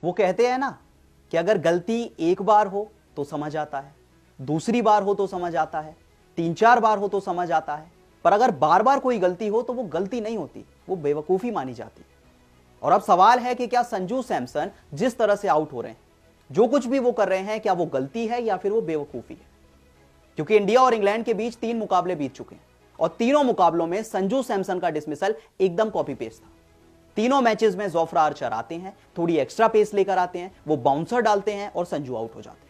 वो कहते हैं ना कि अगर गलती एक बार हो तो समझ आता है, दूसरी बार हो तो समझ आता है, 3-4 बार हो तो समझ आता है, पर अगर बार बार कोई गलती हो तो वो गलती नहीं होती, वो बेवकूफी मानी जाती है। और अब सवाल है कि क्या संजू सैमसन जिस तरह से आउट हो रहे हैं, जो कुछ भी वो कर रहे हैं, क्या वो गलती है या फिर वो बेवकूफी है? क्योंकि इंडिया और इंग्लैंड के बीच 3 मुकाबले बीत चुके हैं और तीनों मुकाबलों में संजू सैमसन का डिसमिसल एकदम कॉपी पेस्ट था। तीनों मैचेस में जोफ्रा आर्चर आते हैं, थोड़ी एक्स्ट्रा पेस लेकर आते हैं, वो बाउंसर डालते हैं और संजू आउट हो जाते हैं।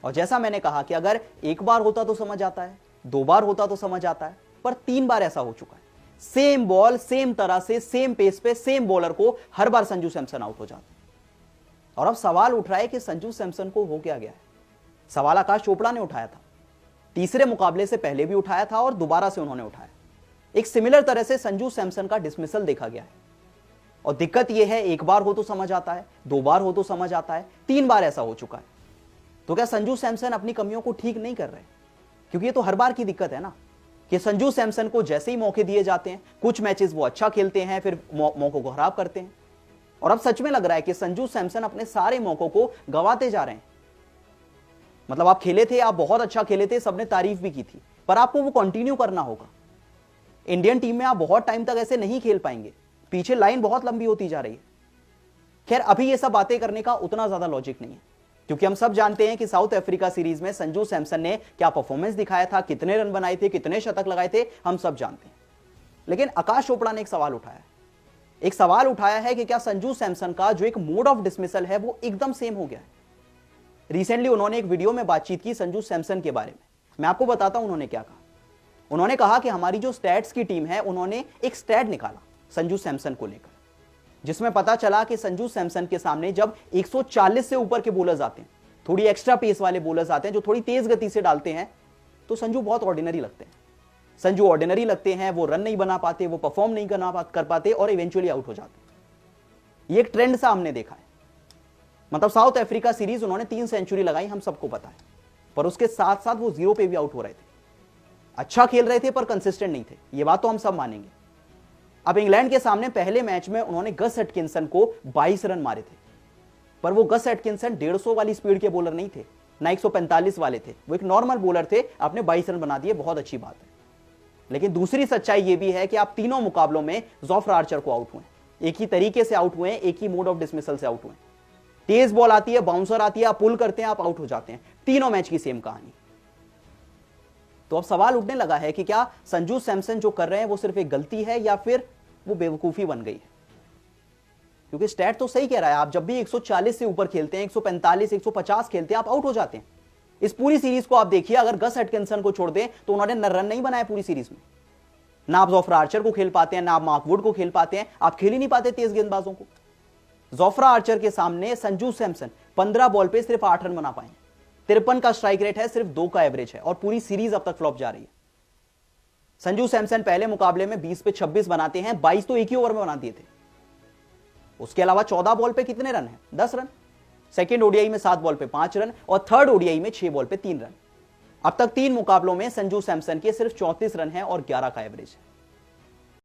और जैसा मैंने कहा कि अगर एक बार होता तो समझ आता है, 2 बार होता तो समझ आता है, पर 3 बार ऐसा हो चुका है। सेम बॉल, सेम तरह से, सेम पेस पे, सेम बॉलर को हर बार संजू सैमसन आउट हो जाते हैं। और अब सवाल उठ रहा है कि संजू सैमसन को हो क्या गया है। सवाल आकाश चोपड़ा ने उठाया था, तीसरे मुकाबले से पहले भी उठाया था और दोबारा से उन्होंने उठाया। एक सिमिलर तरह से संजू सैमसन का डिसमिसल देखा गया है और दिक्कत यह है, एक बार हो तो समझ आता है, 2 बार हो तो समझ आता है, 3 बार ऐसा हो चुका है। तो क्या संजू सैमसन अपनी कमियों को ठीक नहीं कर रहे? क्योंकि ये तो हर बार की दिक्कत है ना कि संजू सैमसन को जैसे ही मौके दिए जाते हैं, कुछ मैचेस वो अच्छा खेलते हैं, फिर मौकों को खराब करते हैं। और अब सच में लग रहा है कि संजू सैमसन अपने सारे मौकों को गंवाते जा रहे हैं। मतलब आप खेले थे, आप बहुत अच्छा खेले थे, सबने तारीफ भी की थी, पर आपको वो कंटिन्यू करना होगा। इंडियन टीम में आप बहुत टाइम तक ऐसे नहीं खेल पाएंगे, पीछे लाइन बहुत लंबी होती जा रही है। खैर, अभी ये सब बातें करने का उतना ज्यादा लॉजिक नहीं है, क्योंकि हम सब जानते हैं कि साउथ अफ्रीका सीरीज में संजू सैमसन ने क्या परफॉर्मेंस दिखाया था, कितने रन बनाए थे, कितने शतक लगाए थे, हम सब जानते हैं। लेकिन आकाश चोपड़ा ने एक सवाल उठाया है कि क्या संजू सैमसन का जो एक मोड ऑफ डिसमिसल है वो एकदम सेम हो गया है। रिसेंटली उन्होंने एक वीडियो में बातचीत की संजू सैमसन के बारे में। मैं आपको बताता हूं उन्होंने क्या कहा। उन्होंने कहा कि हमारी जो स्टैट्स की टीम है, उन्होंने एक स्टैट निकाला संजू सैमसन को लेकर, जिसमें पता चला कि संजू सैमसन के सामने जब 140 से ऊपर के बॉलर्स आते हैं, थोड़ी एक्स्ट्रा पेस वाले बॉलर्स आते हैं जो थोड़ी तेज गति से डालते हैं, तो संजू बहुत ऑर्डिनरी लगते हैं। संजू ऑर्डिनरी लगते हैं, वो रन नहीं बना पाते, वो परफॉर्म नहीं कर पाते और इवेंचुअली आउट हो जाते। ये एक ट्रेंड सा हमने देखा है। मतलब साउथ अफ्रीका सीरीज उन्होंने 3 सेंचुरी लगाई, हम सबको पता है, पर उसके साथ साथ वो 0 पे भी आउट हो रहे थे। अच्छा खेल रहे थे पर कंसिस्टेंट नहीं थे, ये बात तो हम सब मानेंगे। अब इंग्लैंड के सामने पहले मैच में उन्होंने गस एटकिंसन को 22 रन मारे थे, पर वो गस एटकिंसन 150 वाली स्पीड के बॉलर नहीं थे, ना 145 वाले थे, वो एक नॉर्मल बॉलर थे। आपने 22 रन बना दिए, बहुत अच्छी बात है। लेकिन दूसरी सच्चाई ये भी है कि आप तीनों मुकाबलों में जोफ्रा आर्चर को आउट हुए, एक ही तरीके से आउट हुए, एक ही मोड ऑफ डिसमिसल से आउट हुए। तेज बॉल आती है, बाउंसर आती है, आप पुल करते हैं, आप आउट हो जाते हैं। तीनों मैच की सेम कहानी। तो अब सवाल उठने लगा है कि क्या संजू सैमसन जो कर रहे हैं वो सिर्फ एक गलती है या फिर वो बेवकूफी बन गई है? क्योंकि स्टैट तो सही कह रहा है, आप जब भी 140 से ऊपर खेलते हैं, 145, 150 खेलते हैं, आप आउट हो जाते हैं। इस पूरी सीरीज को आप देखिए, अगर गस एटकिंसन को छोड़ दें तो उन्होंने रन नहीं बनाया पूरी सीरीज में। ना आप जोफ्रा आर्चर को खेल पाते हैं, ना आप मार्क वुड को खेल पाते हैं, आप खेल ही नहीं पाते तेज गेंदबाजों को। जोफ्रा आर्चर के सामने संजू सैमसन 15 बॉल पे सिर्फ 8 रन बना पाए। 53 का स्ट्राइक रेट है, सिर्फ 2 का एवरेज है और पूरी सीरीज अब तक फ्लॉप जा रही है। संजू सैमसन पहले मुकाबले में 20 पे 26 बनाते हैं, 22 तो एक ही ओवर में बना दिए थे। उसके अलावा 14 बॉल पे कितने रन है? 10 रन। सेकेंड ओडीआई में 7 बॉल पे 5 रन और थर्ड ओडीआई में 6 बॉल पे 3 रन। अब तक 3 मुकाबलों में संजू सैमसन के सिर्फ 34 रन है और 11 का एवरेज है।